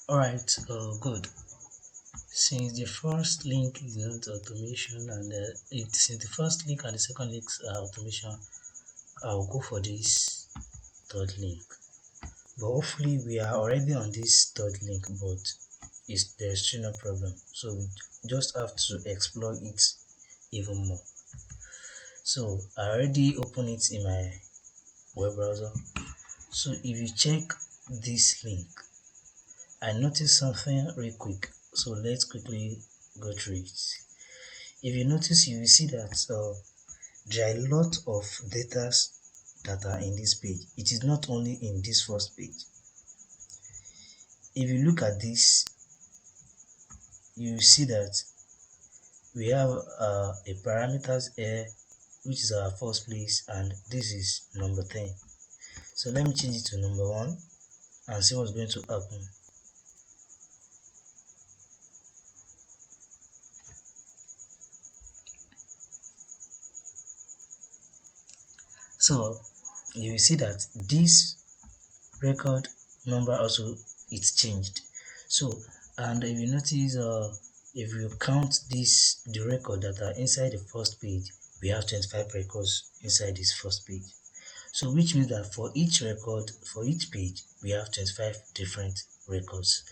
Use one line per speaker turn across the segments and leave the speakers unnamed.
Alright, good. Since the first link is not automation and since the first link and the second links are automation, I'll go for this third link. But hopefully we are already on this third link, but there's still no problem. So we just have to explore it even more. So I already opened it in my web browser. So if you check this link, I noticed something real quick. So let's quickly go through it. If you notice, you will see that there are a lot of data that are in this page. It is not only in this first page. If you look at this, you will see that we have a parameters here, which is our first place, and this is number 10. So let me change it to number 1 and see what's going to happen. So you will see that this record number also it's changed. So and if you notice, if you count the record that are inside the first page, we have 25 records inside this first page. So which means that for each record, for each page, we have 25 different records.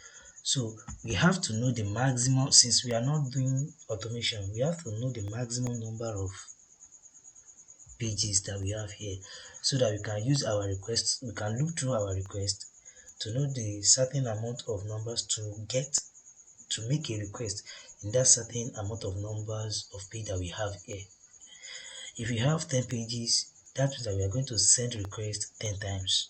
So we have to know the maximum. Since we are not doing automation, we have to know the maximum number of pages that we have here, so that we can use our requests. We can look through our request to know the certain amount of numbers to make a request in that certain amount of numbers of page that we have here. If you have 10 pages, that means that we are going to send request 10 times.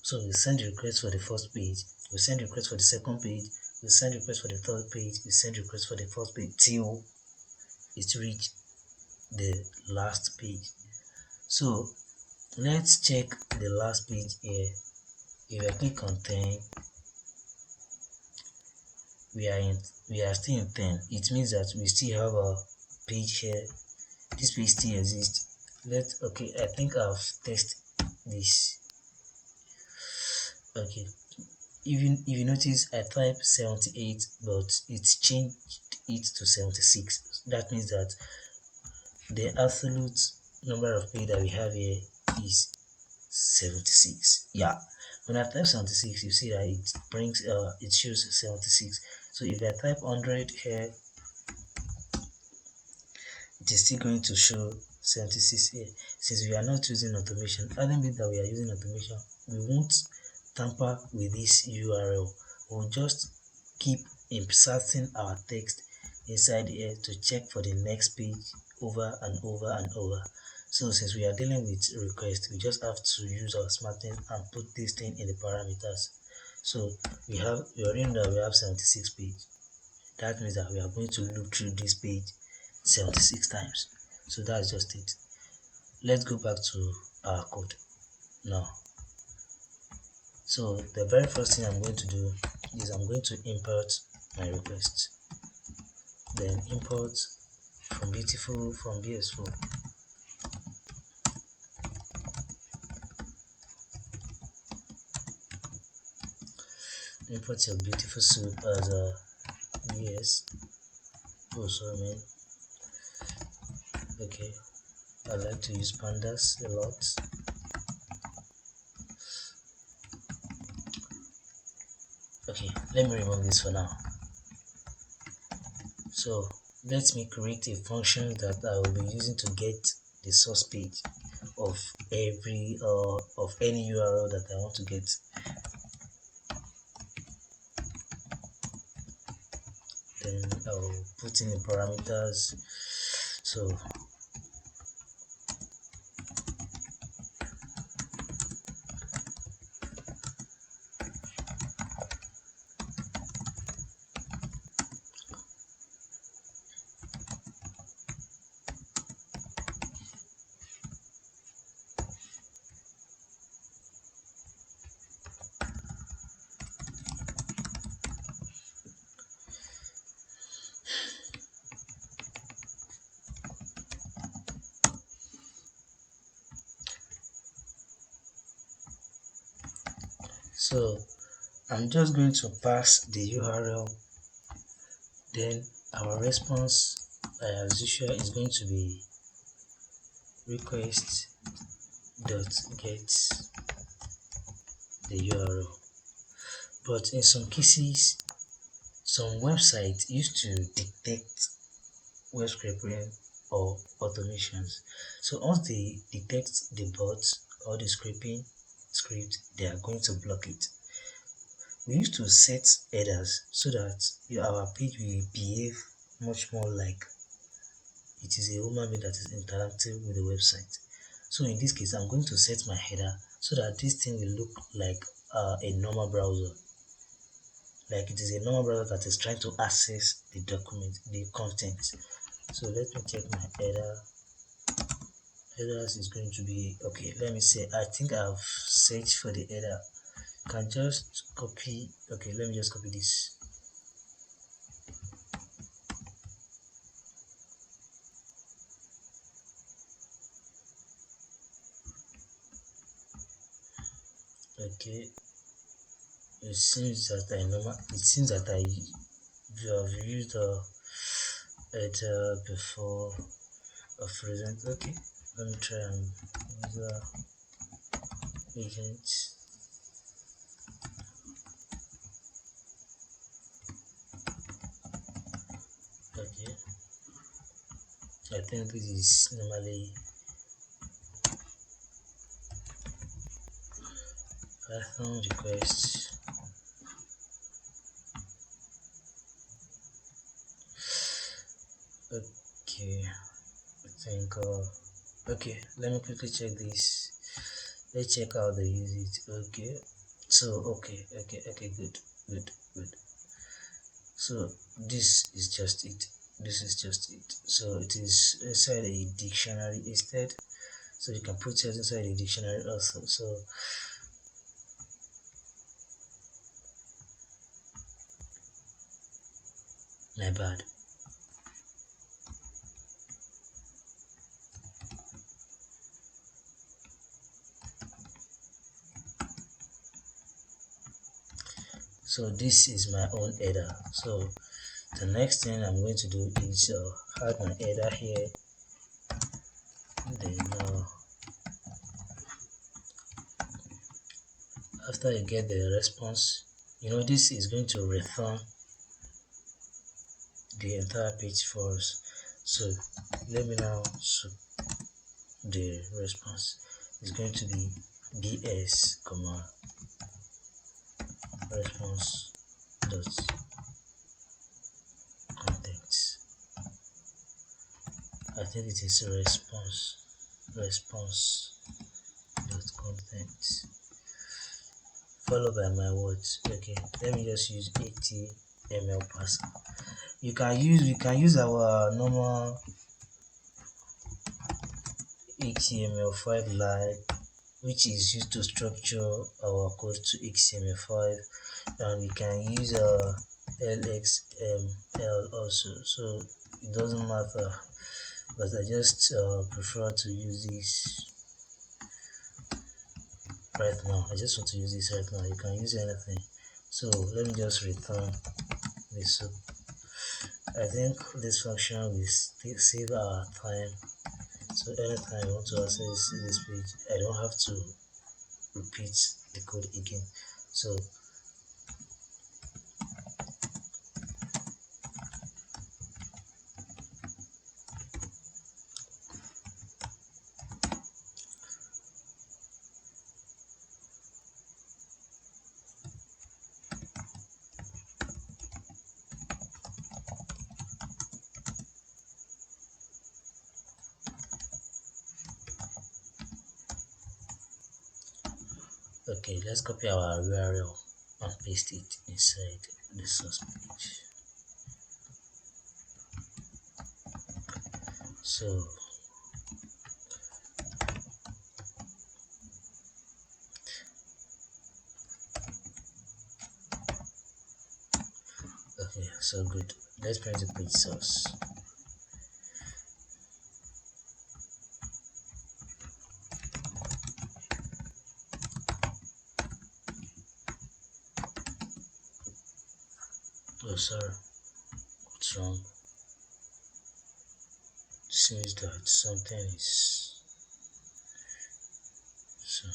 So we send request for the first page, we send request for the second page, we send request for the third page, we send request for the fourth page till it reach the last page. So let's check the last page here. If I click on 10, we are still in 10. It means that we still have a page here. This page still exists. Okay, I think I've tested this. Okay, if you notice, I type 78, but it's changed it to 76. That means that the absolute number of page that we have here is 76. Yeah, when I type 76, you see that it shows 76. So if I type 100 here, it is still going to show 76 here. Since we are not using automation, adding bit that we are using automation, we won't tamper with this URL. We'll just keep inserting our text inside here to check for the next page over and over and over. So since we are dealing with request, we just have to use our smart thing and put this thing in the parameters. So we already know that we have 76 page. That means that we are going to look through this page 76 times. So that's just it. Let's go back to our code now. So the very first thing I'm going to do is I'm going to import my request. Then import from BS4. Import your beautiful soup as a BS. Oh, sorry, man. Okay, I like to use pandas a lot. Okay, let me remove this for now. So let me create a function that I will be using to get the source page of any URL that I want to get. Then I'll put in the parameters. So I'm just going to pass the URL, then our response as usual is going to be request dot get the URL. But in some cases, some websites used to detect web scraping or automations. So once they detect the bots or the scraping script, they are going to block it. We used to set headers so that our page will behave much more like it is a human being that is interacting with the website. So in this case, I'm going to set my header so that this thing will look like a normal browser. Like it is a normal browser that is trying to access the document, the content. So let me check my header. Headers is going to be okay. Let me say I think I've searched for the header. Can just copy. Okay, let me just copy this. Okay, it seems that I have used a header before a present. Okay, let me try and user agent. Okay, I think this is normally Python request. Okay, I think okay, let me quickly check this. Let's check how they use it. Okay, so okay, good. So this is just it. So it is inside a dictionary instead. So you can put it inside a dictionary also. So my bad. So this is my own header. So the next thing I'm going to do is add my header here. Then after you get the response, this is going to return the entire page for us. So let me now soup the response. Is going to be bs comma response dot content. I think it is response dot content followed by my words. Okay, let me just use HTML parser. We can use our normal HTML5 live, which is used to structure our code to HTML5, and we can use LXML also. So it doesn't matter, but I just prefer to use this right now. I just want to use this right now. You can use anything. So let me just return this. So I think this function will save our time. So anytime I want to access this page, I don't have to repeat the code again. So okay, let's copy our URL and paste it inside the source page. So okay, so good. Let's print the page source. Oh, sorry, what's wrong? Seems that something is so.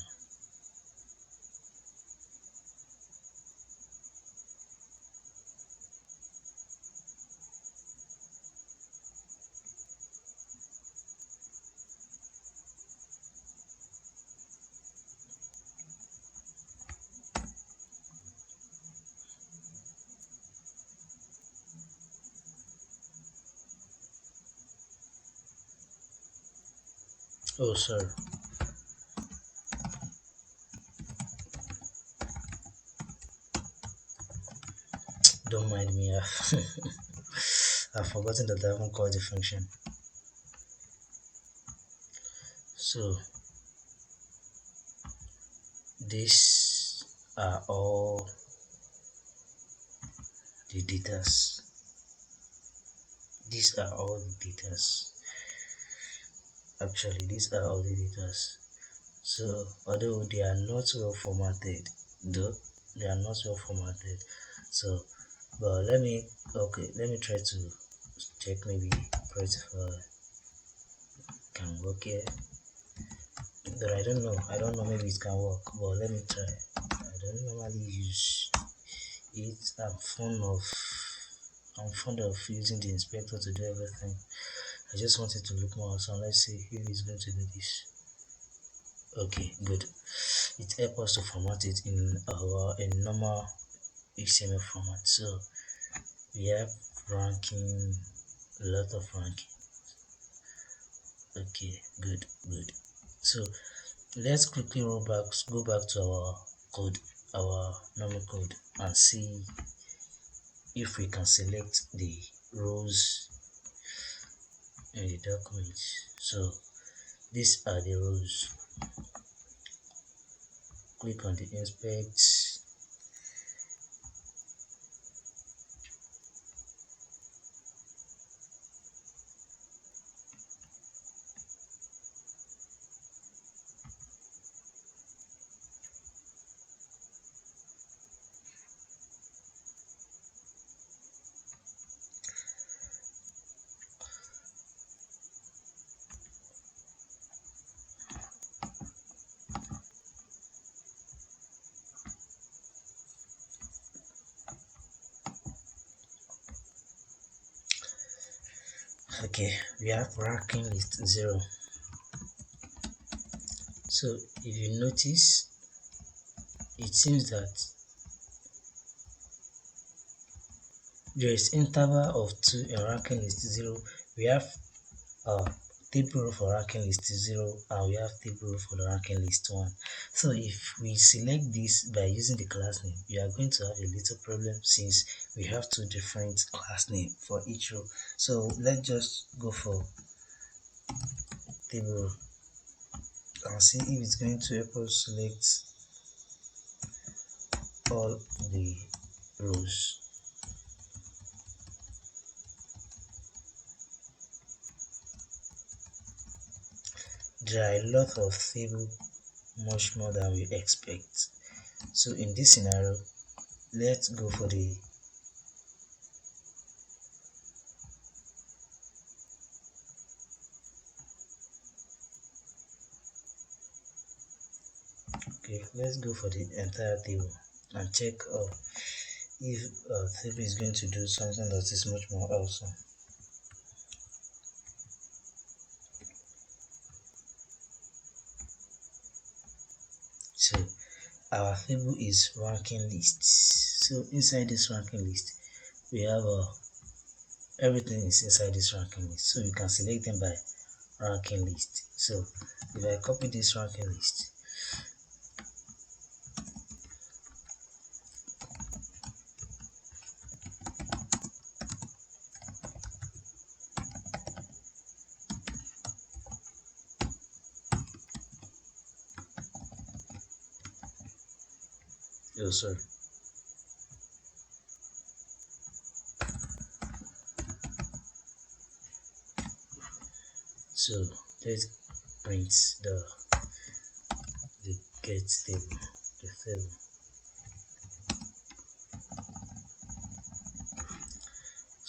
Oh, sorry. Don't mind me. I've forgotten that I haven't called the function. So these are all the datas. These are all the datas. Actually, these are all the datas. So although they are not well formatted, though they are not well formatted. So, but let me try to check maybe Prettify can work here. But I don't know maybe it can work, but let me try. I don't normally use it. I'm fond of using the inspector to do everything. I just wanted to look more, so let's see if it's going to do this. Okay, good. It helps us to format it in normal HTML format. So we have ranking, a lot of ranking. Okay, good. So let's quickly go back to our code, our normal code, and see if we can select the rows in the document. So these are the rows. Click on the inspect. Okay, we have ranking list 0. So if you notice, it seems that there is interval of 2 in ranking list 0. We have table row for ranking list 0 and we have table row for the ranking list 1. So if we select this by using the class name, we are going to have a little problem since we have two different class names for each row. So let's just go for table row and see if it's going to help us select all the rows. There are a lot of table, much more than we expect. So in this scenario, let's go for the let's go for the entire table and check if table is going to do something that is much more awesome. So our table is ranking list. So inside this ranking list, we have everything is inside this ranking list. So you can select them by ranking list. So if I copy this ranking list, oh sorry. So let's print the get table, the table.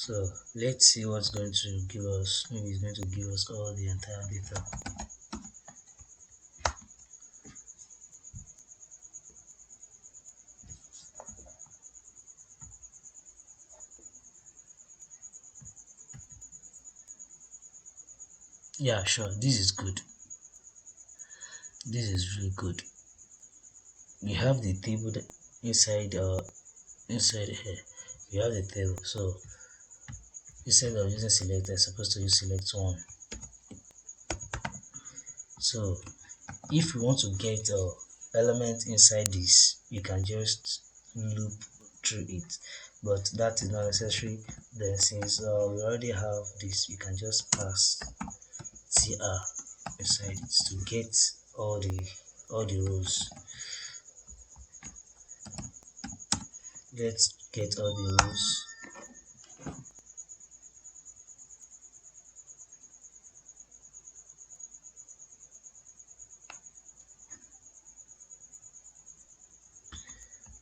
So let's see what's going to give us. Maybe it's going to give us all the entire data. Yeah, sure, this is good. This is really good. We have the table inside here. We have the table. So instead of using select, I'm supposed to use select one. So if you want to get element inside this, you can just loop through it, but that is not necessary. Then since we already have this, you can just pass tr inside it to get all the rows. Let's get all the rows.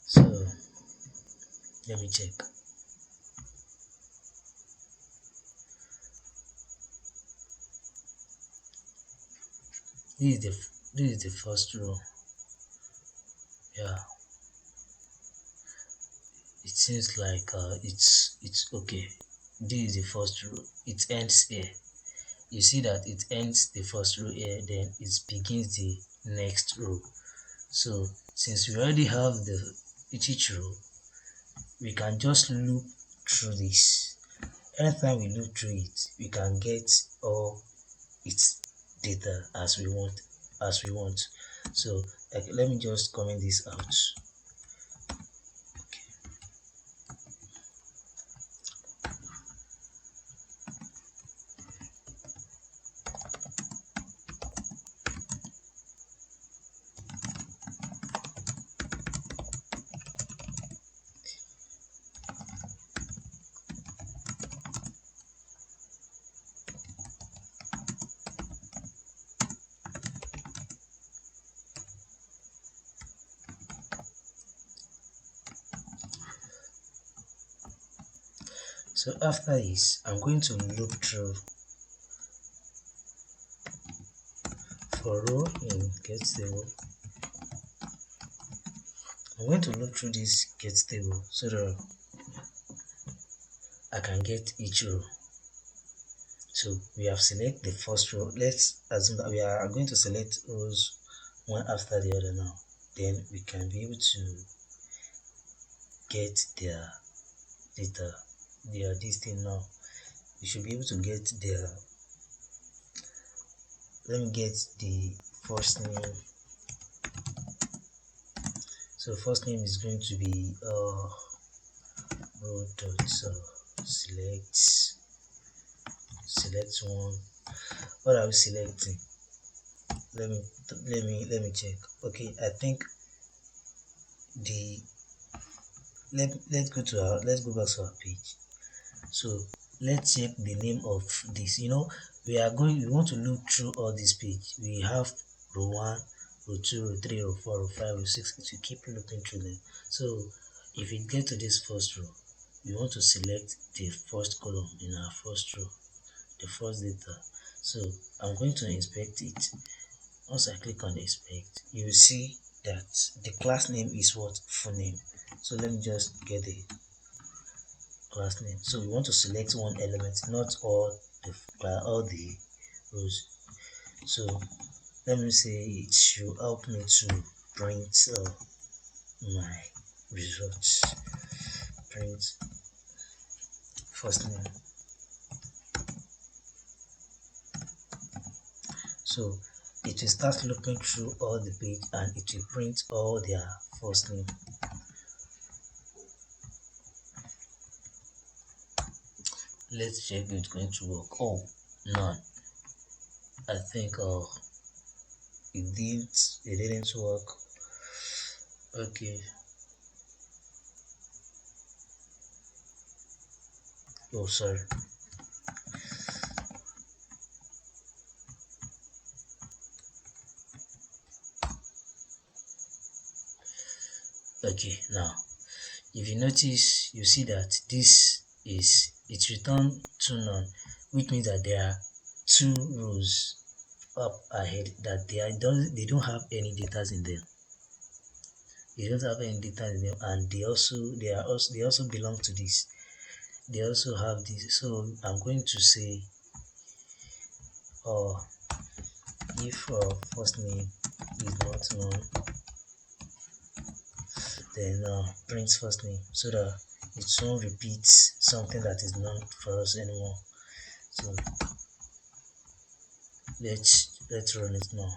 So let me check. This is the first row. Yeah, it seems like it's okay. This is the first row. It ends here. You see that it ends the first row here, then it begins the next row. So since we already have the each row, we can just loop through this. Anytime we loop through it, we can get all its data as we want. So like, let me just comment this out. So after this, I'm going to loop through for row in get table. I'm going to loop through this get table so that I can get each row. So we have select the first row. Let's assume that we are going to select rows one after the other now. Then we can be able to get their data, this thing now. We should be able to get their. Let me get the first name. So first name is going to be row dot select one. What are we selecting? Let me check. Okay, I think the let's go back to our page. So let's check the name of this. We want to look through all this page. We have row 1, row 2, row 3, row 4, row 5, row 6. It will keep looking through them. So if we get to this first row, we want to select the first column in our first row, the first data. So I'm going to inspect it. Once I click on inspect, you will see that the class name is what? Full name. So let me just get the class name. So we want to select one element, not all the rows. So let me say it should help me to print my results. Print first name. So it will start looking through all the page and it will print all their first name. Let's check if it's going to work. Oh, none. I think it didn't work. Okay. Oh, sorry. Okay, now if you notice, you see that this is it returns two none, which means that there are two rows up ahead that they don't have any data in them. They don't have any data in them, and they also belong to this. They also have this. So I'm going to say, or if first name is not known, then print first name, so that it won't repeat something that is known for us anymore. So let's run it now.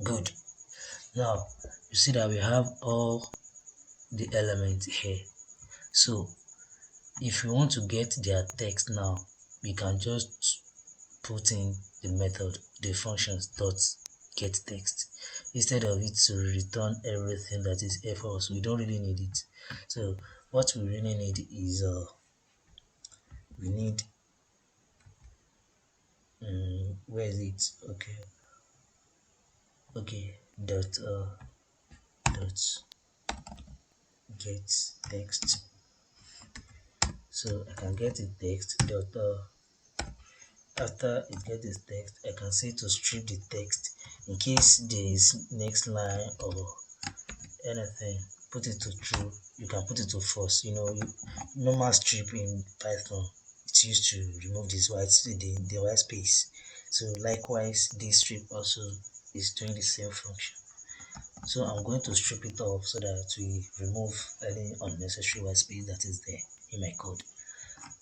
Good. Now you see that we have all the elements here. So if you want to get their text now, we can just put in the method, the functions dot get text, instead of it to return everything that is here for us. We don't really need it. So what we really need is we need where is it? Okay, dot get text. So I can get the text dot after it gets this text, I can say to strip the text in case there is next line or anything. Put it to true, you can put it to false. Normal strip in Python, it's used to remove this the white space. So likewise, this strip also is doing the same function. So I'm going to strip it off so that we remove any unnecessary white space that is there in my code.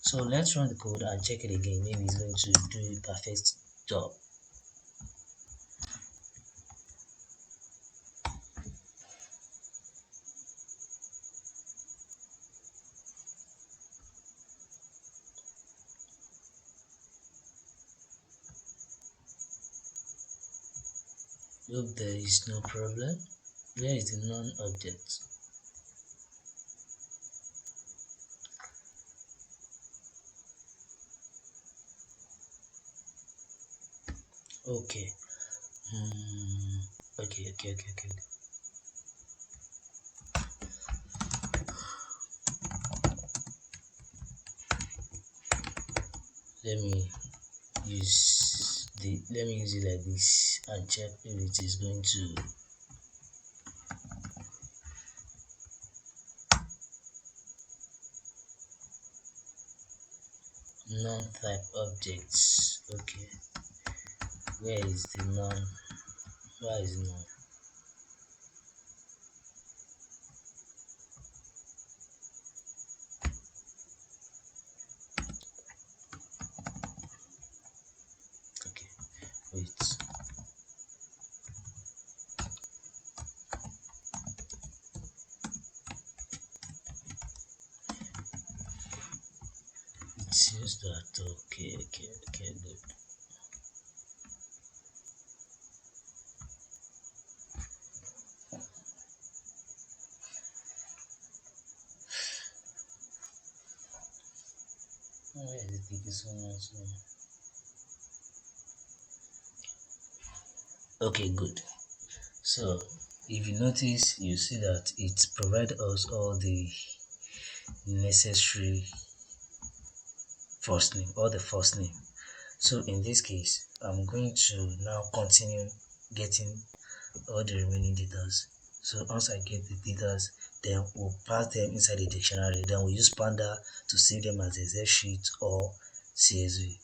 So let's run the code and check it again. Maybe it's going to do a perfect job. Hope there is no problem. Where is the non-object? Okay. Okay. Let me use it like this and check if it is going to non-type objects. Okay, where is the non? Where is non? Okay, wait. It seems that okay, good. Why is it taking so much? Okay, good. So if you notice, you see that it provides us all the necessary first name, or the first name. So in this case, I'm going to now continue getting all the remaining data. So once I get the data, then we'll pass them inside the dictionary. Then we'll use Panda to save them as Excel sheet or CSV.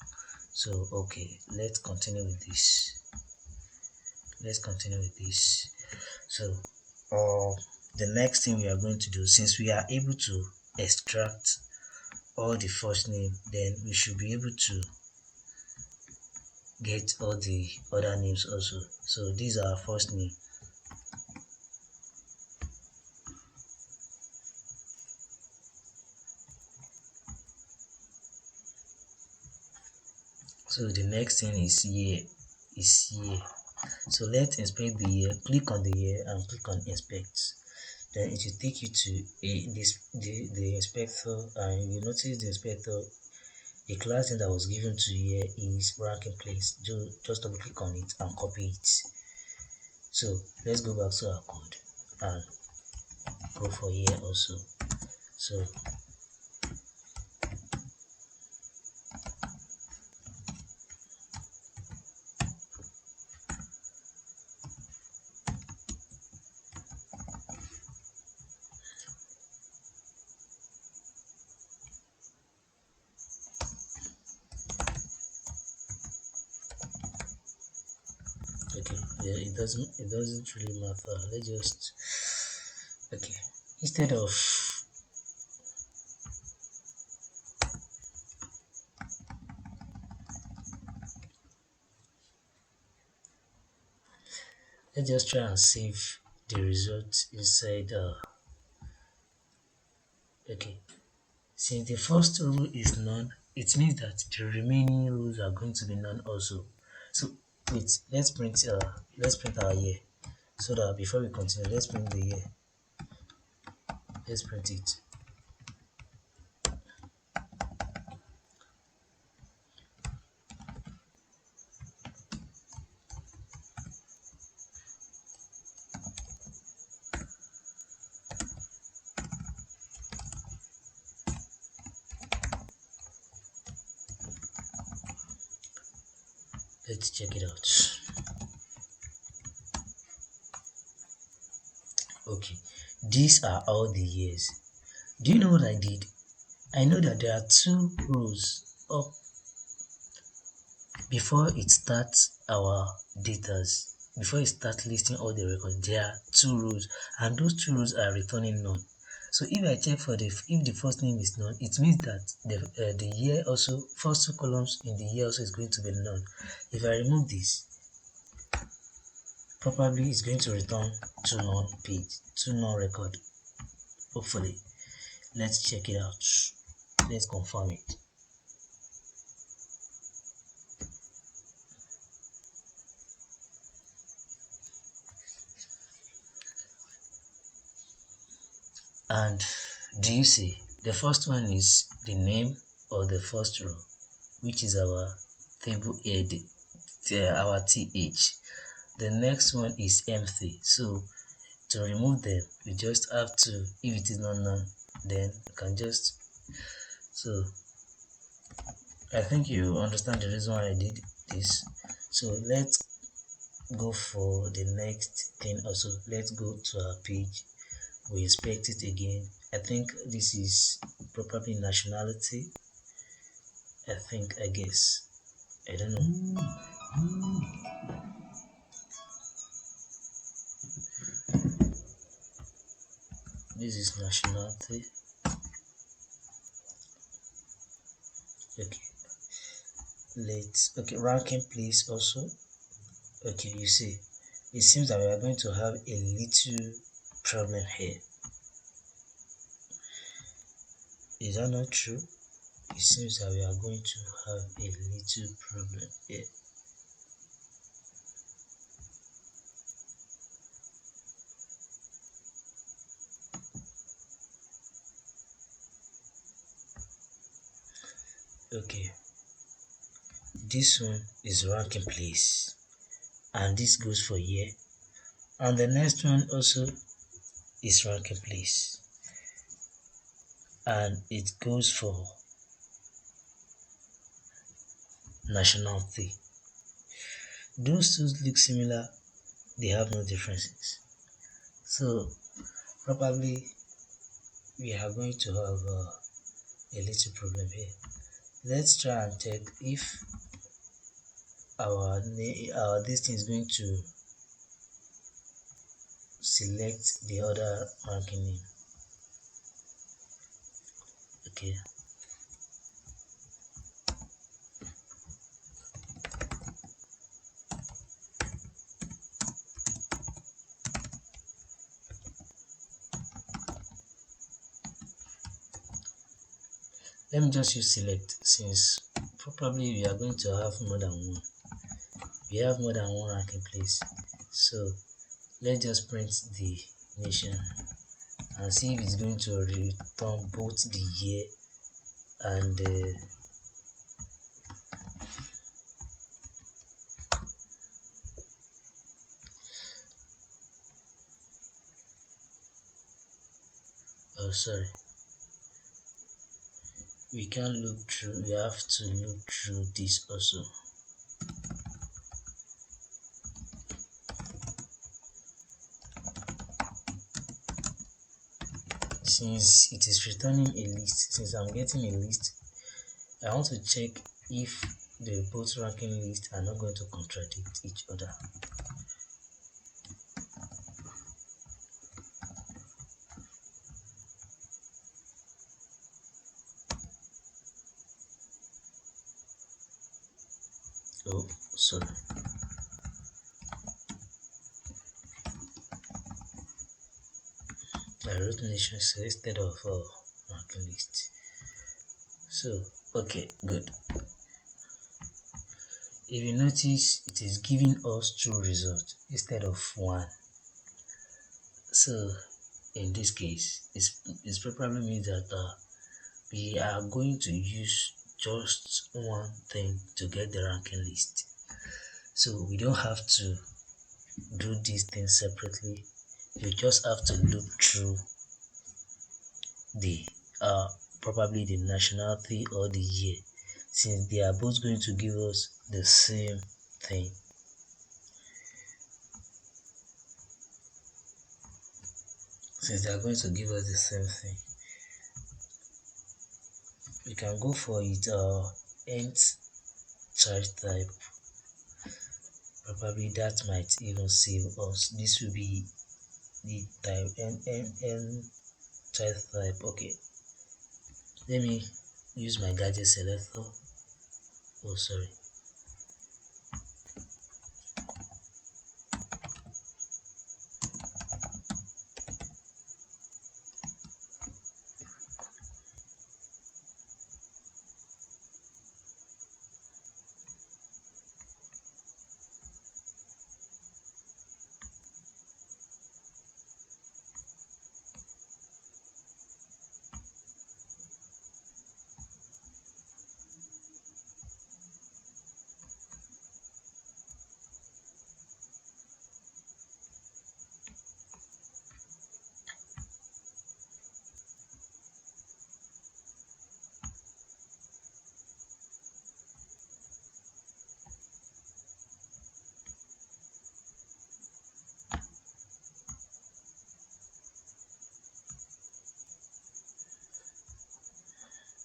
So okay, let's continue with this. So the next thing we are going to do, since we are able to extract all the first name, then we should be able to get all the other names also. So these are our first name. So the next thing is year. So let's inspect the year. Click on the year and click on inspect. Then it will take you to the inspector, and you notice the inspector, the class name that was given to here is ranking place. Just double click on it and copy it. So let's go back to our code and go for here also. So it doesn't really matter. Let's just, okay, instead of, let's just try and save the result inside. Okay, since the first row is none, it means that the remaining rows are going to be none also. So wait, let's print our year, so that before we continue, let's print the year. Let's print it. Let's check it out. Okay, these are all the years. Do you know what I did? I know that there are two rows up before it starts our datas. Before it starts listing all the records, there are two rows, and those two rows are returning none. So if I check for if the first name is none, it means that the year also, first two columns in the year also is going to be none. If I remove this, probably it's going to return to none page, to none record. Hopefully, let's check it out. Let's confirm it. And do you see, the first one is the name of the first row, which is our table head, our th. The next one is empty. So to remove them, we just have to, if it is not none, then you can just, so I think you understand the reason why I did this. So let's go for the next thing also. Let's go to our page. We inspect it again. I think this is probably nationality. I guess. I don't know. This is nationality. Okay. Ranking place also. Okay, you see, it seems that we are going to have a little problem here. Is that not true? It seems that we are going to have a little problem here. Okay, this one is ranking place, and this goes for year, and the next one also is ranking place, and it goes for nationality. Those two look similar, they have no differences. So probably we are going to have a little problem here. Let's try and check if our this thing is going to select the other ranking name. Okay. Let me just use select, since probably we are going to have more than one. We have more than one ranking place. So let's just print the nation and see if it's going to return both the year and oh sorry, we can't look through, we have to look through this also. Since it is returning a list, since I'm getting a list, I want to check if the both ranking lists are not going to contradict each other. Oh, sorry. I wrote nation instead of ranking list. So, okay, good. If you notice, it is giving us two results instead of one. So, in this case, it's probably means that we are going to use just one thing to get the ranking list. So we don't have to do these things separately. You just have to look through the probably the nationality or the year, since they are both going to give us the same thing. Since they are going to give us the same thing, we can go for it nth child type. Probably that might even save us. This will be the type n child type. Okay, let me use my gadget selector. Oh, sorry.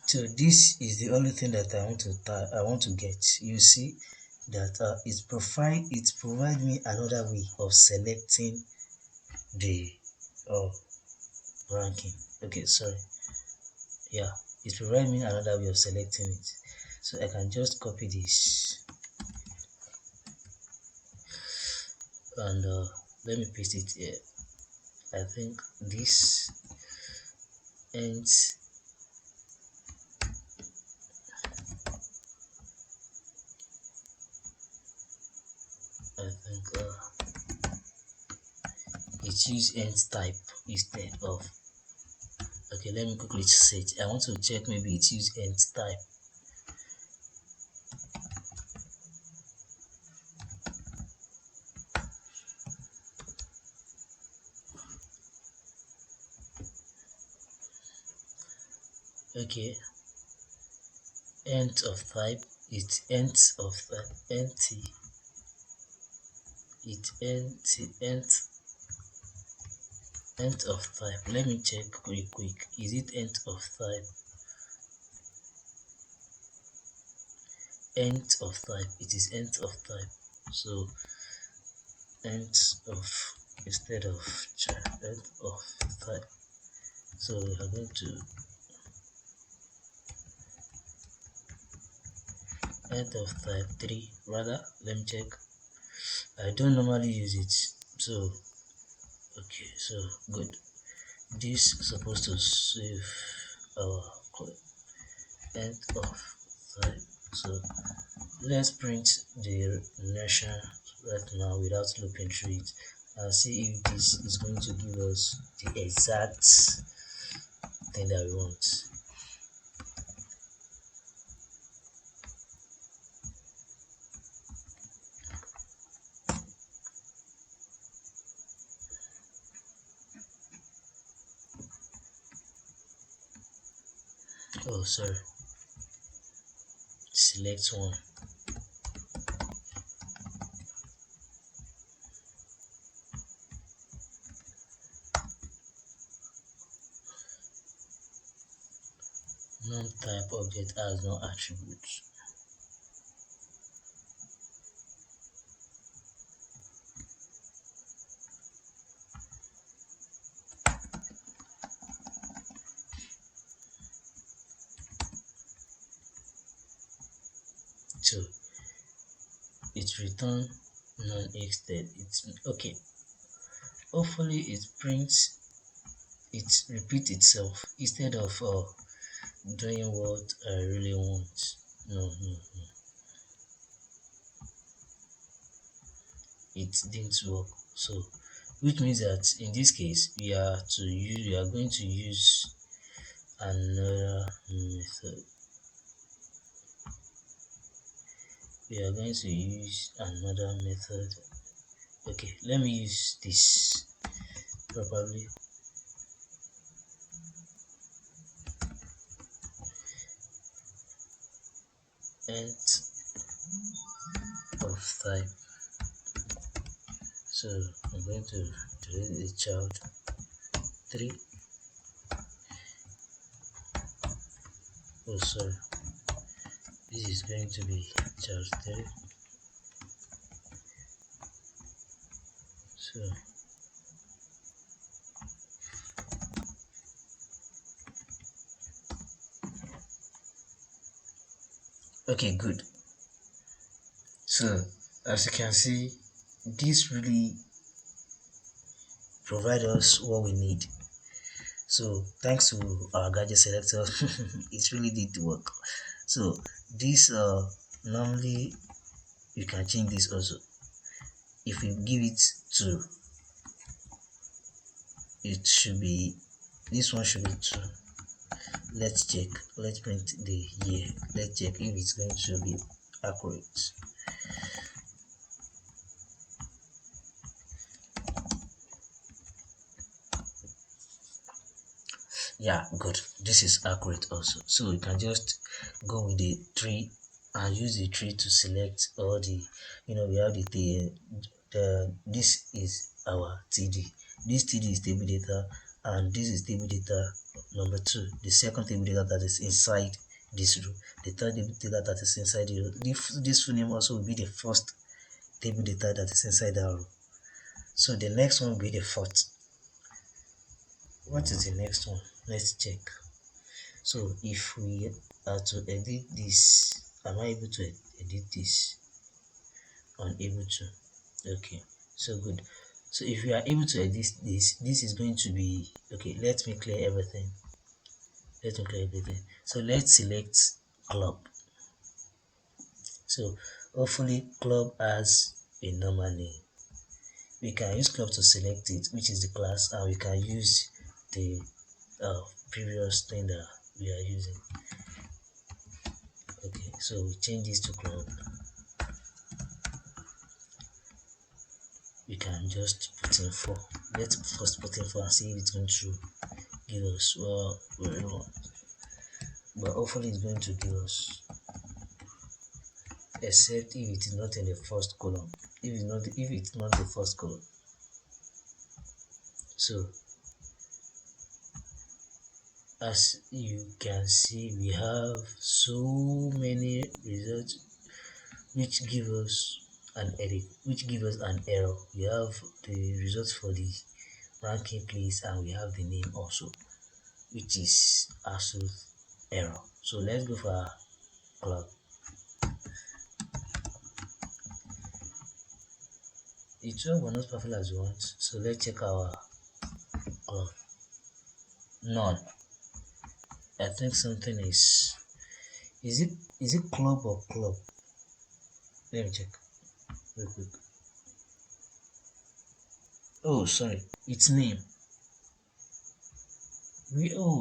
So this is the only thing that I want to get. You see that it provide me another way of selecting the ranking. Okay, sorry. Yeah, it provide me another way of selecting it. So I can just copy this and let me paste it here. I think this ends. I think it use ends type instead of. Okay, let me quickly set. I want to check, maybe it use ends type. Okay, end of type, it ends of type empty, it end of type. Let me check quick. Is it end of type? End of type, it is end of type. So end of instead of end of type. So we are going to end of type 3 rather. Let me check. I don't normally use it, so okay, so good. This is supposed to save our code. End of type. So let's print the nation right now without looking through it and see if this is going to give us the exact thing that we want. Oh, sorry. Select one. Non-type object has no attributes. So it return non-existed. It's okay. Hopefully it prints, it repeats itself instead of doing what I really want. No, it didn't work. So which means that in this case we are going to use another method. We are going to use another method. Okay, let me use this probably. End of type. So I'm going to delete the child 3. Oh, sorry. This is going to be child 3. So okay, good. So as you can see, this really provide us what we need. So thanks to our gadget selector, it really did work. So this normally you can change this also. If we give it to, it should be, this one should be 2. Let's check. Let's print the year. Let's check if it's going to be accurate. Yeah, good. This is accurate also. So you can just go with the tree and use the tree to select all the, we have the this is our TD. This TD is table data, and this is table data number 2, the second table data that is inside this row, the third table data that is inside the row. This full name also will be the first table data that is inside that row. So the next one will be the fourth. What is the next one? Let's check. So if we are to edit this, am I able to edit this? Unable to. Okay, so good. So if we are able to edit this is going to be okay. Let me clear everything. So let's select club. So hopefully club has a normal name. We can use club to select it, which is the class, and we can use the previous thing that we are using. Okay, so we change this to club. We can just put in 4. Let's first put in 4 and see if it's going to give us what we want. But hopefully it's going to give us, except if it is not in the first column. If it's not the first column. So as you can see, we have so many results which give us an error. We have the results for the ranking place, and we have the name also, which is absolute error. So let's go for our club. The 12 were not perfect as we want, so let's check our club. None. I think something is it club or club? Let me check real quick. Oh, sorry, it's name.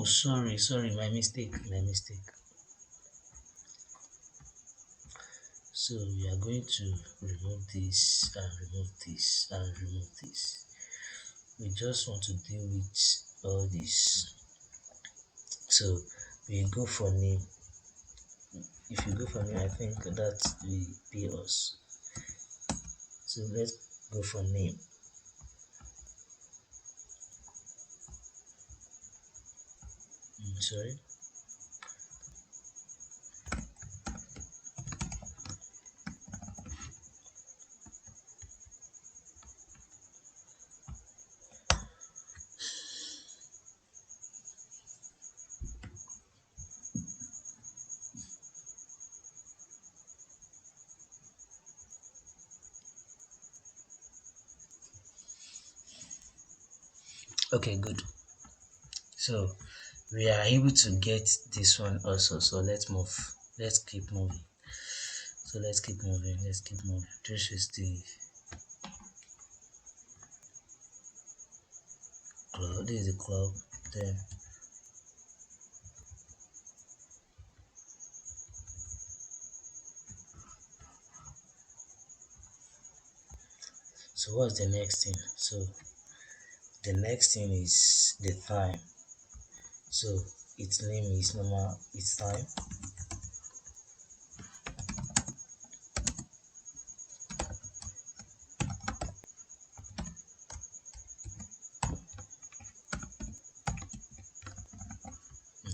Sorry, my mistake. So we are going to remove this and remove this and remove this. We just want to deal with all this. So we go for name. If you go for name, I think that will be us. So let's go for name. Sorry. Okay, good. So we are able to get this one also. So let's move. Let's keep moving. So let's keep moving. Let's keep moving. This is the club. This is the club. Then so what's the next thing? So the next thing is the time. So its name is normal. It's time.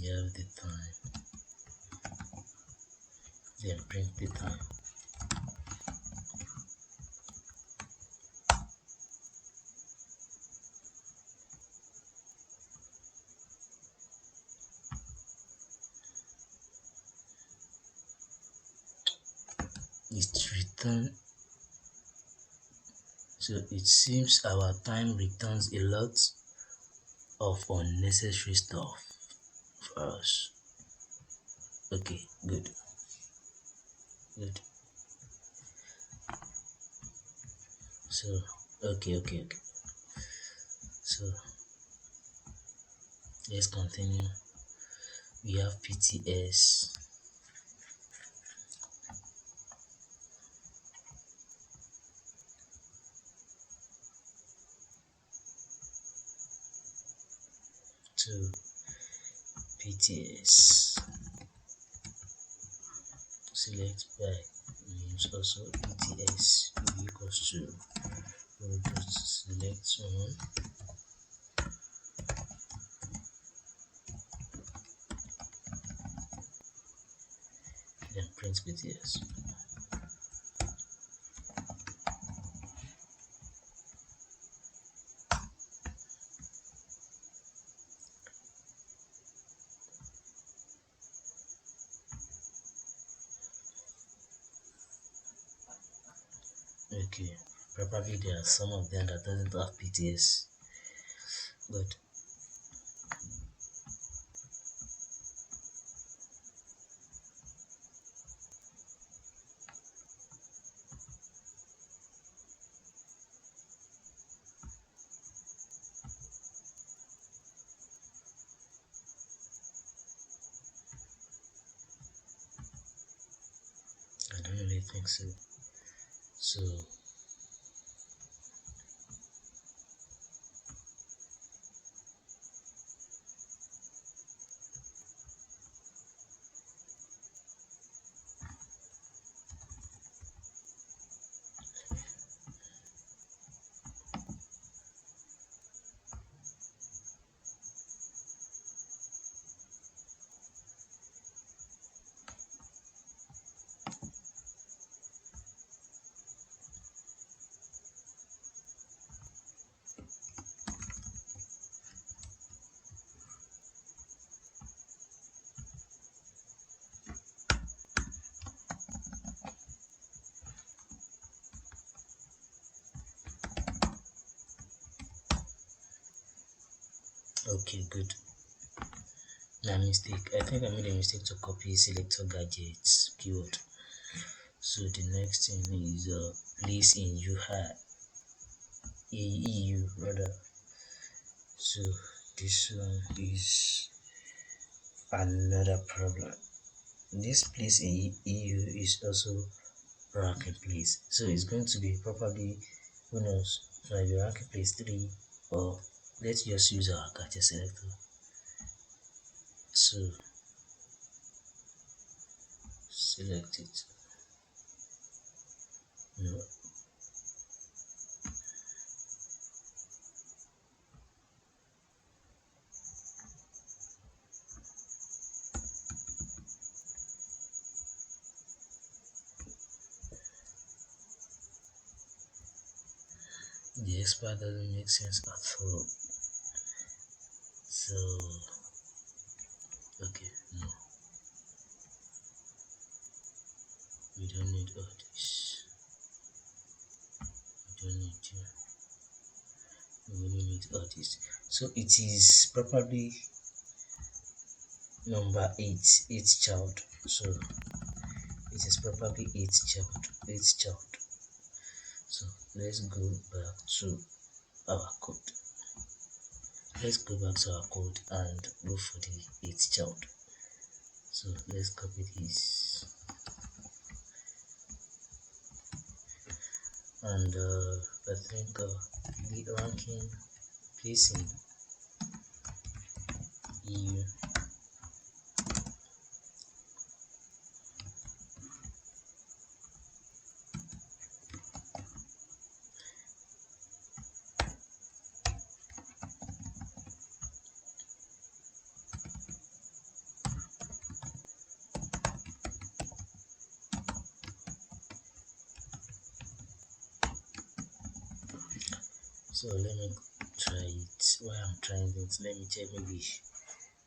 You have the time. Then print the time. It's returned. So it seems our time returns a lot of unnecessary stuff for us. Okay, good. Good. So okay. So let's continue. We have PTS. To PTS. Select by means also PTS equals to, we'll just select one. Then print PTS. Okay, probably there are some of them that doesn't have PTS, but I don't really think so. So okay, good. My mistake. I think I made a mistake to copy selector gadgets keyword. So the next thing is place in EU rather. So this one is another problem. This place in EU is also ranking place. So it's going to be probably, who knows, might be ranking place 3, or let's just use our gadget selector. So select it. No. The expert doesn't make sense at all. So okay, no, we don't need all this. We don't need you. We only submit all this. So it is probably number 8 child. So it is probably 8 child. So let's go back to our code. Let's go back to our code and go for the 8th child. So let's copy this and I think the ranking placing EU. So let me try it. While I'm trying it, let me check maybe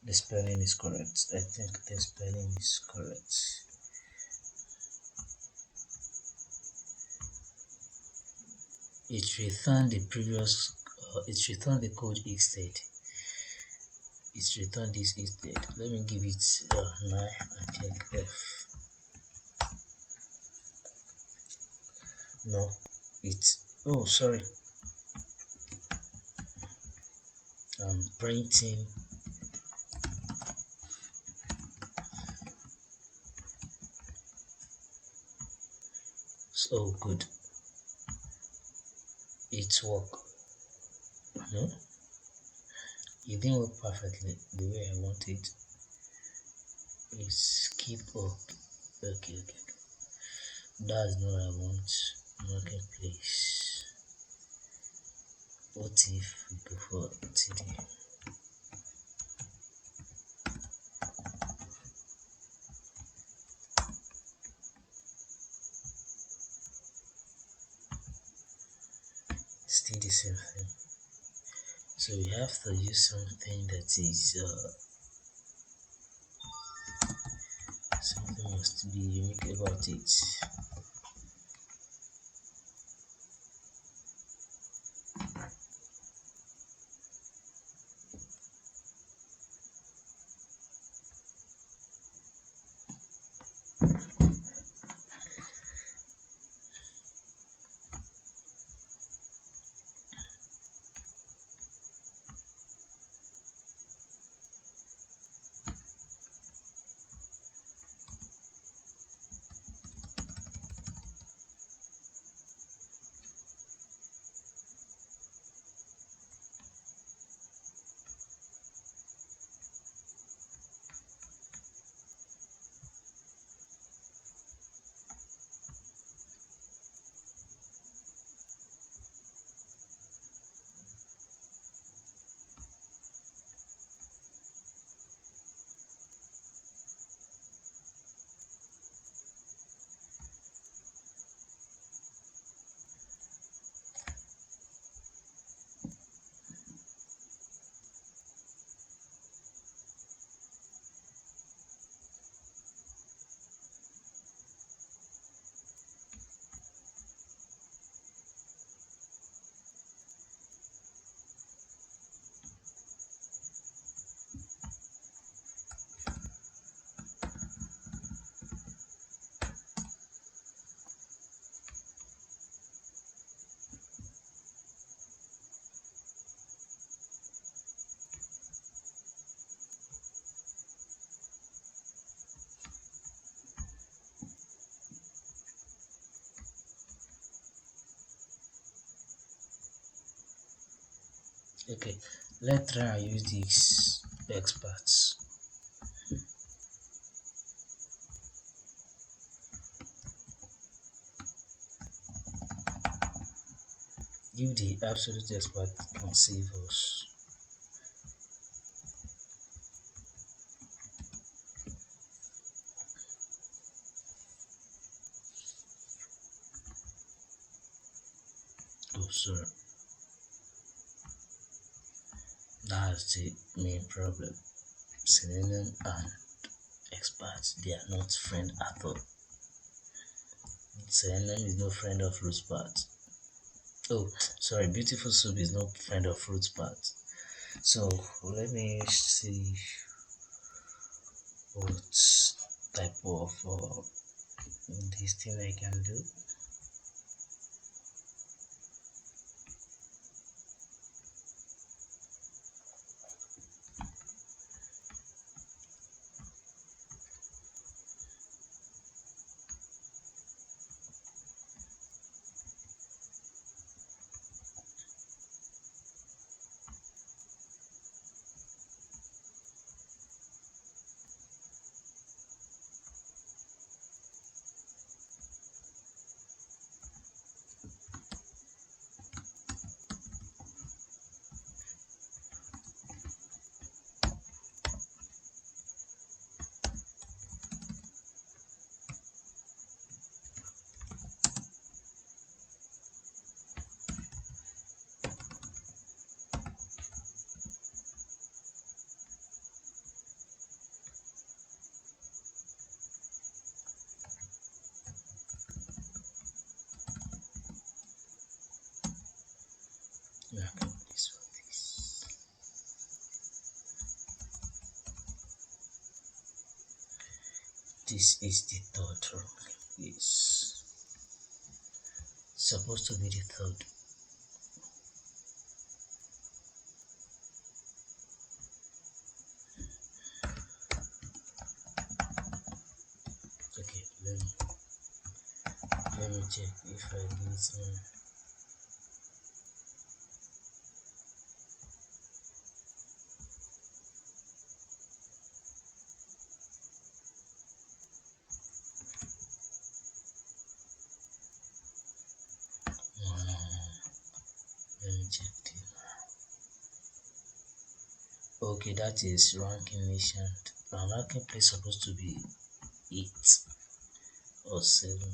the spelling is correct. I think the spelling is correct. It returned the previous, it returned the code instead. It returned this instead. Let me give it 9 and check F. No, it's, oh sorry, I'm printing. So good, it worked. No, it didn't work perfectly the way I want it. It's keep up. Okay. That's not what I want. Marketplace. What if we go for TD? Still the same thing. So we have to use something that is something must be unique about it. Okay, let's try and use these experts. If the absolute expert can save us. Oh, sorry. That's the main problem. Selenium and experts, they are not friends at all. Selenium is no friend of Rosebud. Oh, sorry, beautiful soup is not find a fruit part. So let me see what type of this thing I can do. Yeah, this one, this. This is the third row. It's supposed to be the third. Okay, let me check if I do it now. Let me check this. Okay, that is ranking nation. Ranking place supposed to be 8 or 7.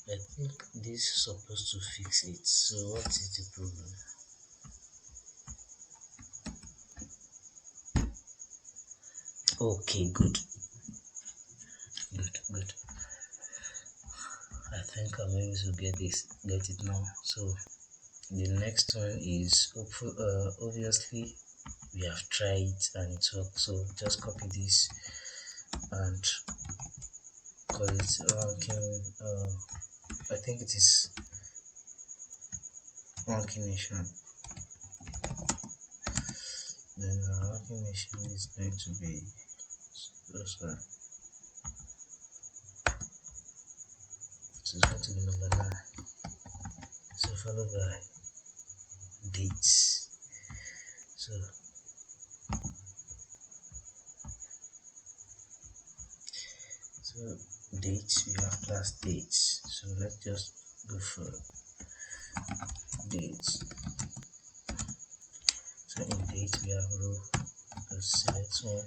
I think this is supposed to fix it. So what is the problem? Okay, good. Good. I think I'm able to get it now. So the next one is obviously we have tried it and it worked. So just copy this and call it ranking. I think it is ranking nation. Then ranking nation is going to be this one. So it's going to be number 9. So followed by dates. So dates, we have class dates. So let's just go for dates. So in dates we have row. Let's select one.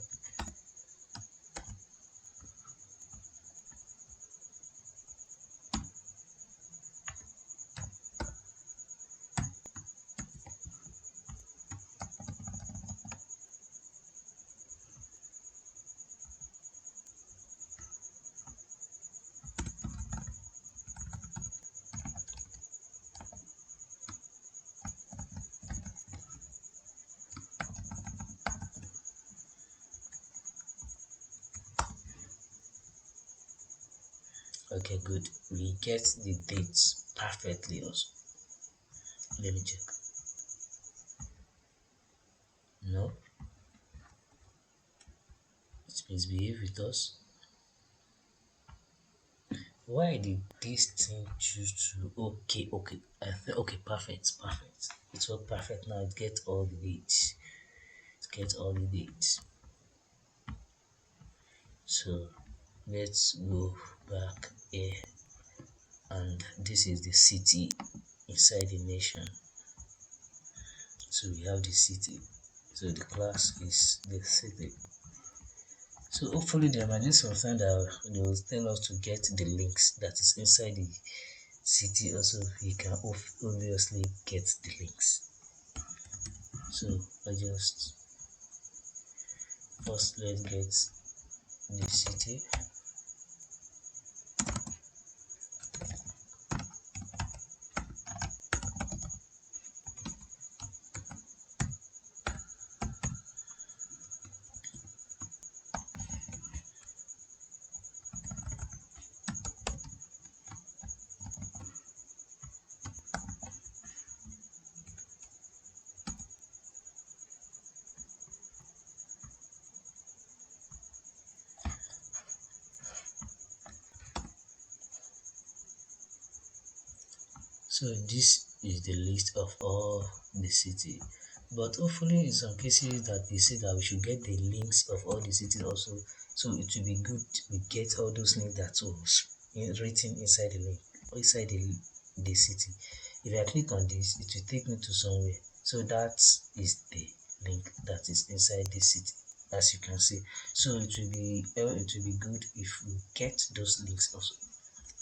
Okay, good. We get the dates perfectly also. Let me check. No, it misbehaved with us. Why did this thing choose to? Okay. Okay, perfect. It worked perfect now. It gets all the dates. So let's go back here, and this is the city inside the nation. So we have the city. So the class is the city. So hopefully there might be some time that they will tell us to get the links that is inside the city. Also, we can obviously get the links. So I just first let's get the city. So this is the list of all the city, but hopefully in some cases that they say that we should get the links of all the cities also, so it will be good we get all those links that was written inside the link, inside the city. If I click on this, it will take me to somewhere, so that is the link that is inside the city, as you can see. So it will be good if we get those links also.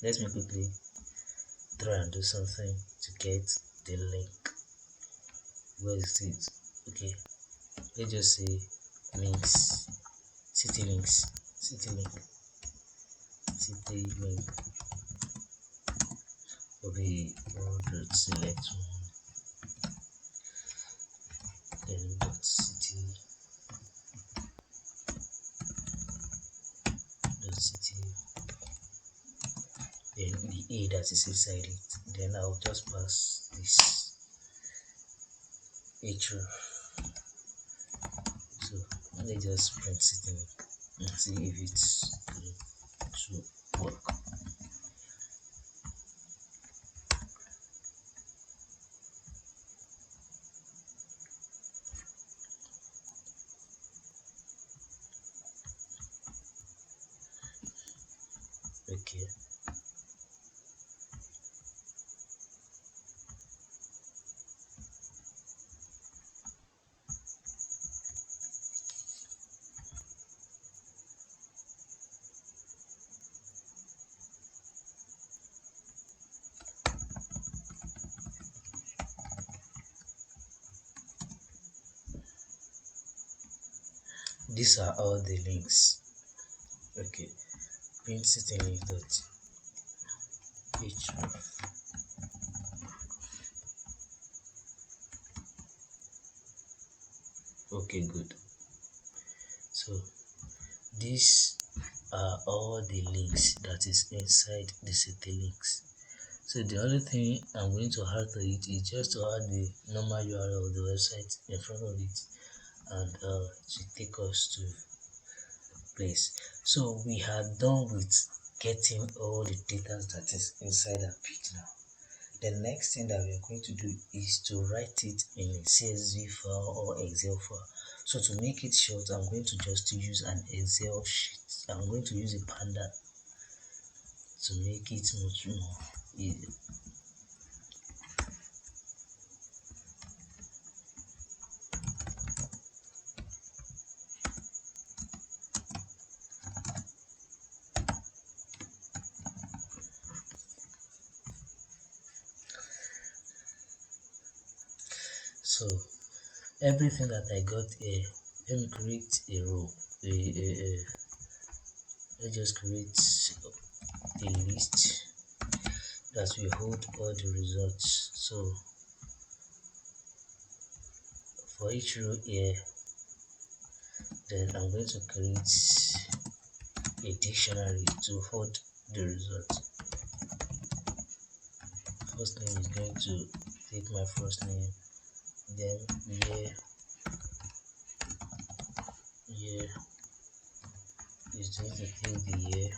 Let me quickly try and do something to get the link. Where is it? Okay, let's just say links, city links, city link, city link. Okay, select one, then dot city, dot city, then the A that is inside it. Then I'll just pass this href. So let's just print city link and see if it's going to work. Okay, these are all the links. Okay, print city link dot href. Okay, good. So these are all the links that is inside the city links. So the only thing I'm going to add to it is just to add the normal URL of the website in front of it, and to take us to place. So we are done with getting all the data that is inside our page now. The next thing that we are going to do is to write it in a CSV file or Excel file. So to make it short, I'm going to just use an Excel sheet. I'm going to use a Panda to make it much more easy. So everything that I got here, let me create a row. Let's just create a list that will hold all the results. So for each row here, then I'm going to create a dictionary to hold the result. First name is going to take my first name, then year is going to take the year,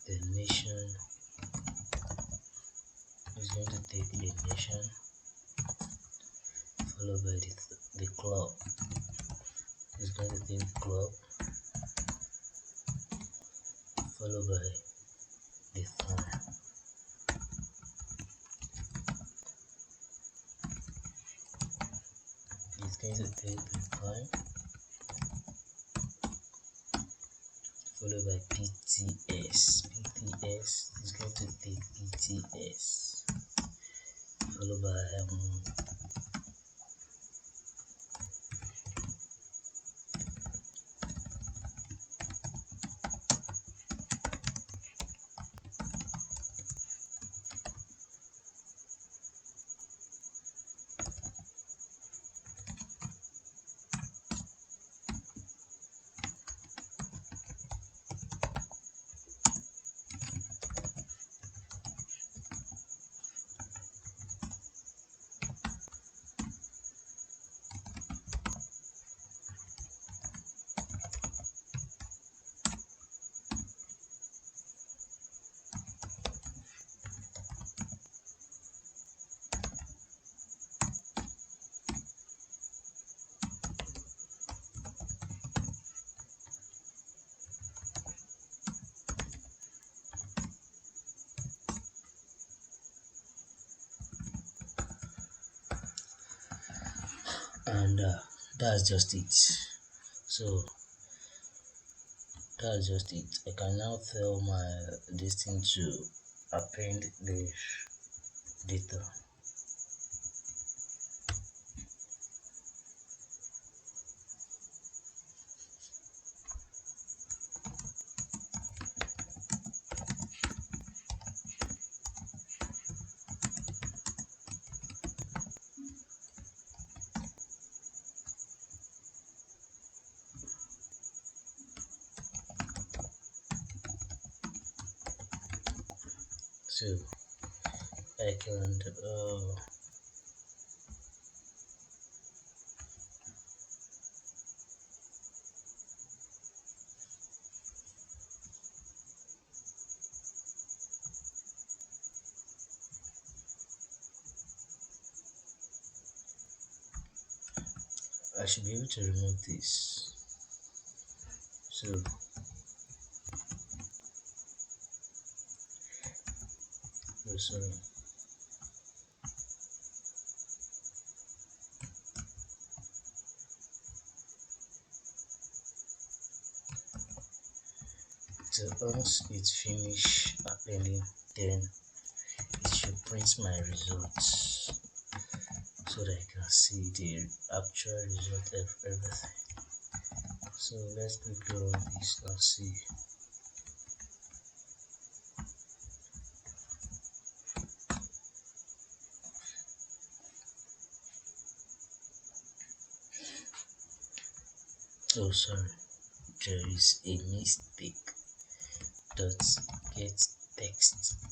the nation is going to take the nation, followed by the club is going to take the club, followed by the time. It's going to take the time, followed by PTS. PTS is going to take PTS, followed by and that's just it. So that's just it. I can now tell my this thing to append the data. So I can I should be able to remove this. So sorry. So once it's finished appending, then it should print my results so that I can see the actual result of everything. So let's quickly run this and see. Oh sorry, there is a mistake. Dot get text.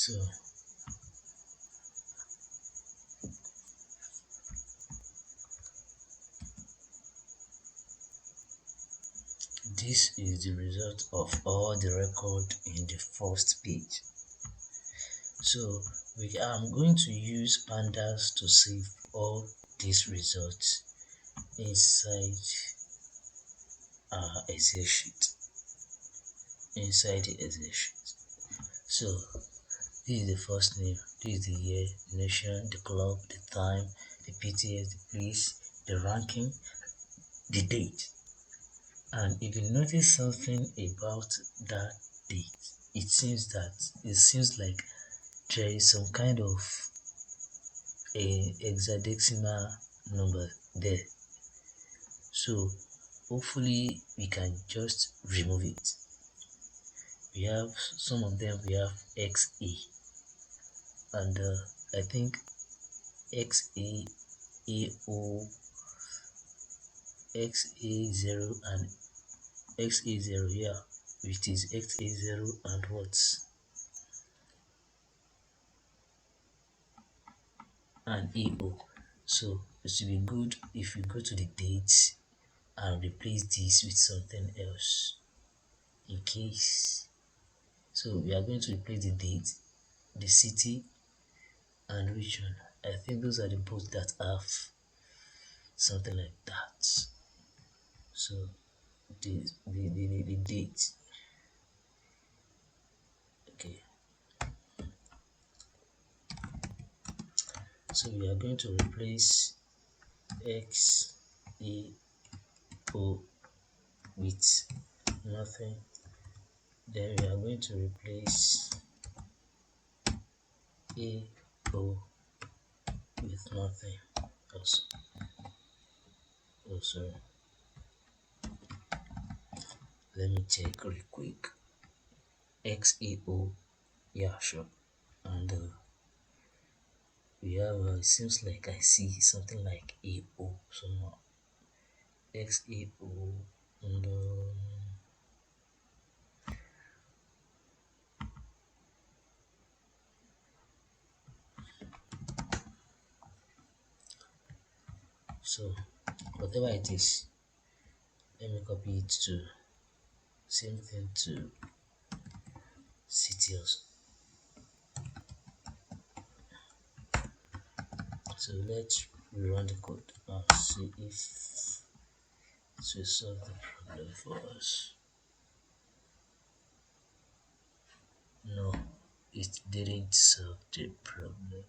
So this is the result of all the record in the first page. So I'm going to use pandas to save all these results inside Excel sheet. Inside the Excel sheet. So this is the first name, this is the year, nation, the club, the time, the PTS, the place, the ranking, the date, And if you notice something about that date, it seems like there is some kind of a hexadecimal number there. So hopefully we can just remove it. We have some of them, we have XA, and I think XA, AO, XA0 and XA0, yeah, which is XA0 and what? And AO. So it should be good if you go to the dates and replace this with something else in case. So we are going to replace the date, the city, and region. I think those are the both that have something like that. So the date. Okay. So we are going to replace X E O with nothing. Then we are going to replace A O with nothing also. Also, let me check real quick. XAO, yeah, sure. And we have, it seems like I see something like AO somehow. XAO, and so whatever it is, let me copy it to same thing to CTLs. So let's run the code and see if it will solve the problem for us. No, it didn't solve the problem.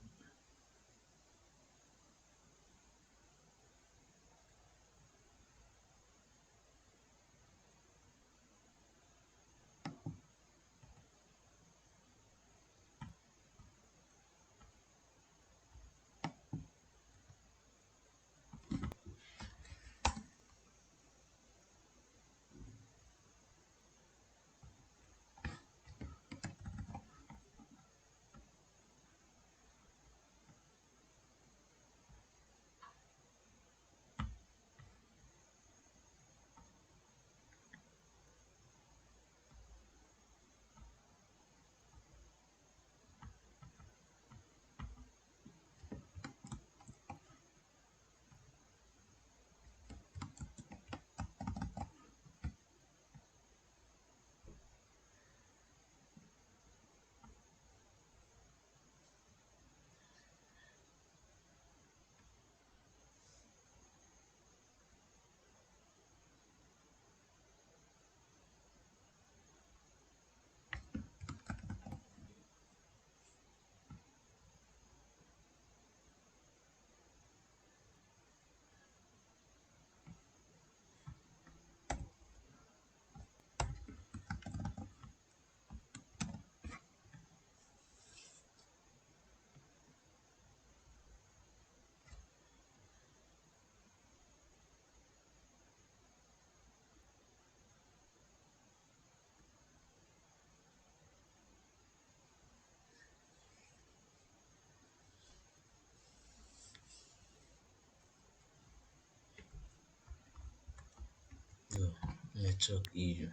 No, network issue.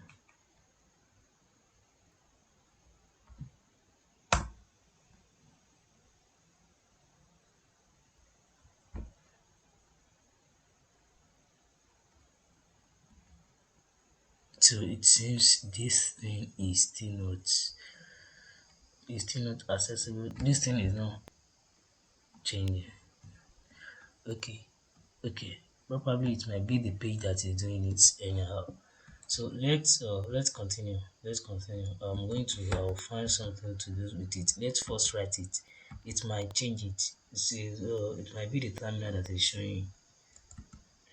So it seems this thing is still not accessible. This thing is not changing. Okay, okay. Probably it might be the page that is doing it anyhow. So let's continue. Let's continue. I'm going to I'll find something to do with it. Let's first write it. It might change it. See, it might be the terminal that is showing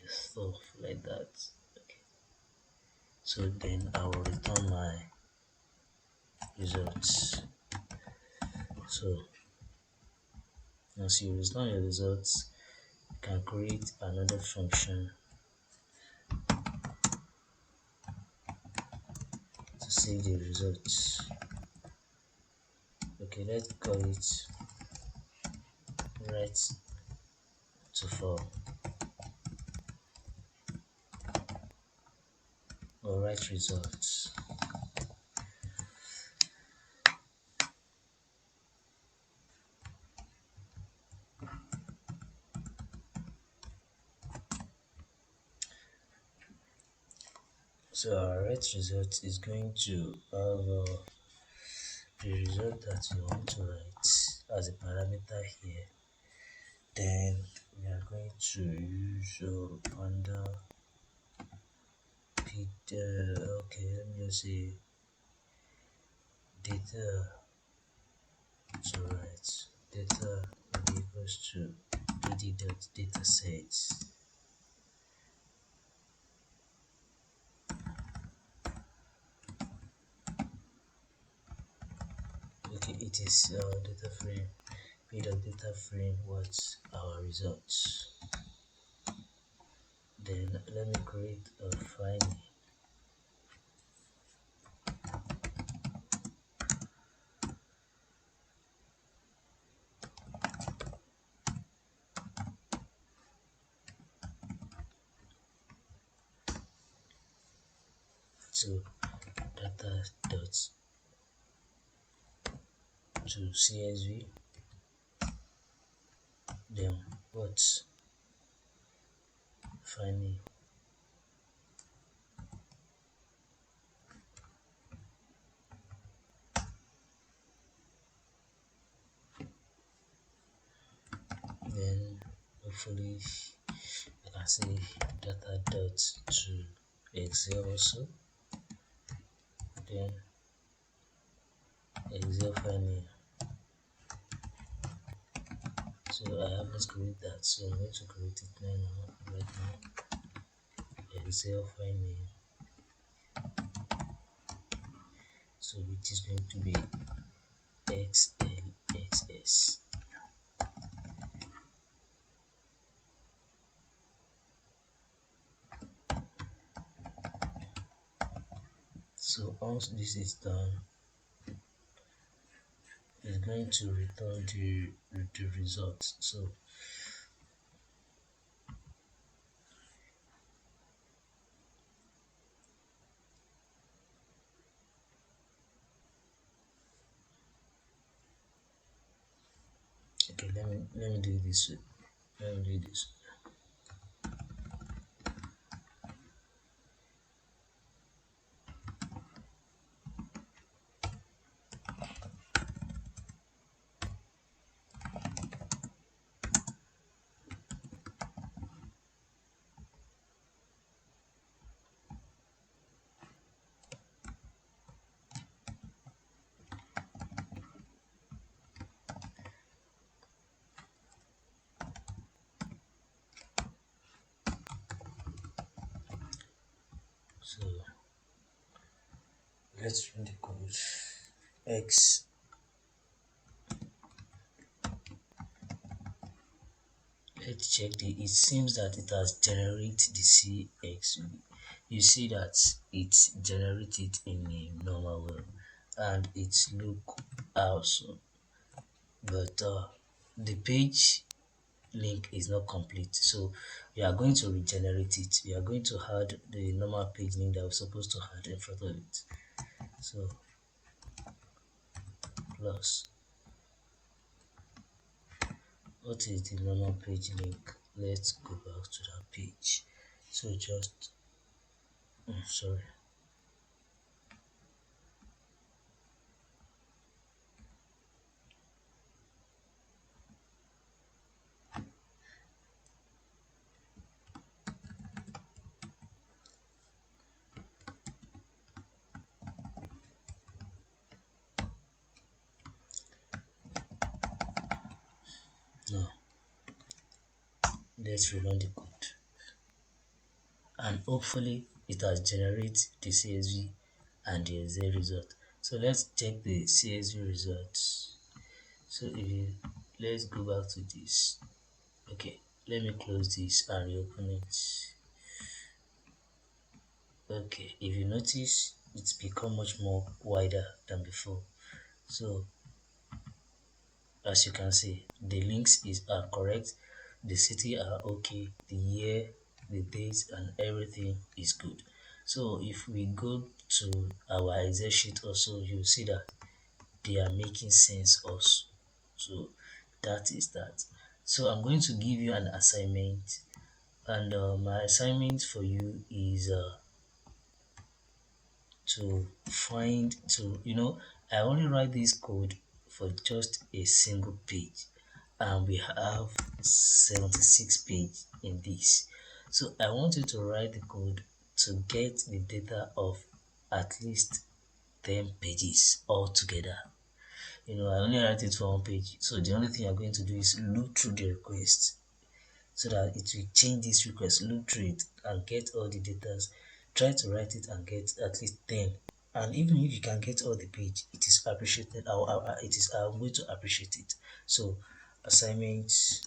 stuff like that. Okay. So then I will return my results. So once you return your results, you can create another function to save the results. Okay, let's call it right to fall or right results. So our right result is going to have the result that we want to write as a parameter here. Then we are going to use under okay, let me just say data. So right, data will be equals to data sets. Okay, it is data frame. Data frame what's our results. Then let me create a file. So data dot to CSV. Then what's file. Then hopefully I can say data dot to Excel also. Then Excel file. So I haven't created that, so I'm going to create it now, right now. Excel file name. So which is going to be XLXS. So once this is done, it's going to return the results. So okay, let me do this. Let me do this. So let's run the code. X. Let's check it seems that it has generated the CX. You see that it's generated in a normal way and it's look also, but the page link is not complete, so we are going to regenerate it. We are going to add the normal page link that we're supposed to add in front of it. So plus what is the normal page link? Let's go back to that page. So just sorry. Now let's rerun the code and hopefully it has generated the CSV and the Excel result. So let's check the CSV results. So if you let's go back to this. Okay, let me close this and reopen it. Okay, if you notice, it's become much more wider than before. So as you can see, the links are correct, the city are okay, the year, the dates, and everything is good. So if we go to our Excel sheet also, you see that they are making sense also. So that is that. So I'm going to give you an assignment, and my assignment for you is to find to I only write this code for just a single page, and we have 76 pages in this. So I want you to write the code to get the data of at least 10 pages altogether. I only write it for one page, so the only thing you're going to do is look through the request so that it will change this request, look through it and get all the data. Try to write it and get at least 10. And even if you can get all the page, it is appreciated. I'm going to appreciate it. So assignments.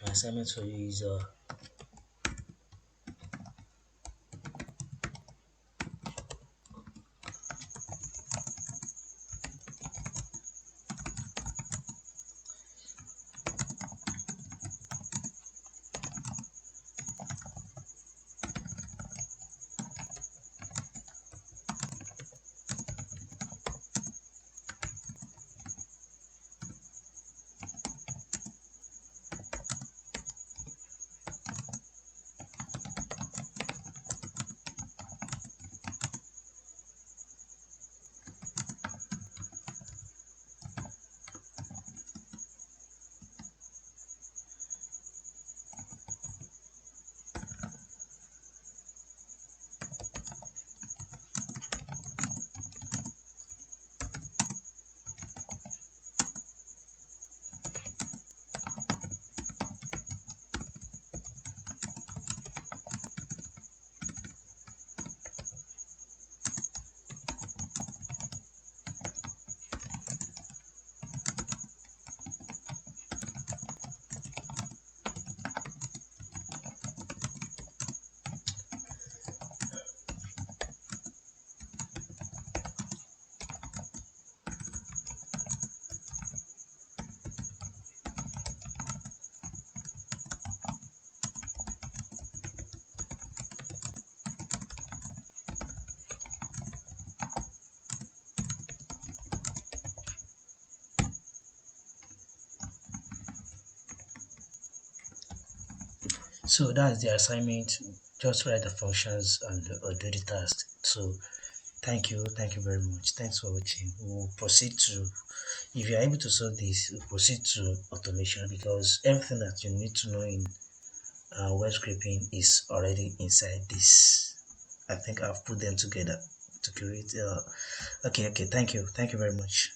My assignment for you is so that's the assignment. Just write the functions and do the task. So thank you very much. Thanks for watching. We'll proceed to if you are able to solve this, we'll proceed to automation because everything that you need to know in web scraping is already inside this. I think I've put them together to create. Okay. Thank you very much.